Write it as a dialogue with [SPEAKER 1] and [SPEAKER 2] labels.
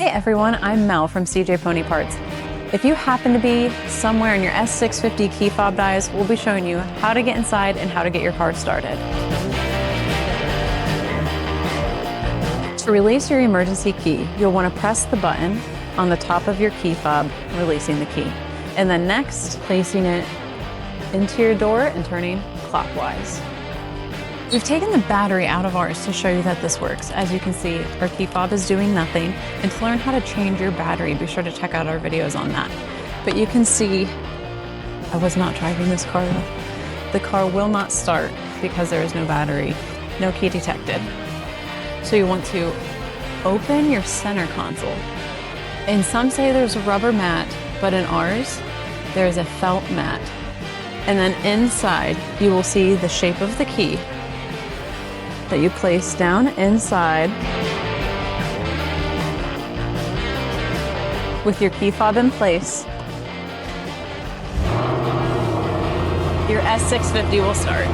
[SPEAKER 1] Hey everyone, I'm Mel from CJ Pony Parts. If you happen to be somewhere and your S650 key fob dies, we'll be showing you how to get inside and how to get your car started. To release your emergency key, you'll want to press the button on the top of your key fob, releasing the key. And then next, placing it into your door and turning clockwise. We've taken the battery out of ours to show you that this works. As you can see, our key fob is doing nothing. And to learn how to change your battery, be sure to check out our videos on that. But you can see, I was not driving this car though. The car will not start because there is no battery, no key detected. So you want to open your center console. And some say there's a rubber mat, but in ours, there's a felt mat. And then inside, you will see the shape of the key that you place down inside with your key fob in place. Your S650 will start.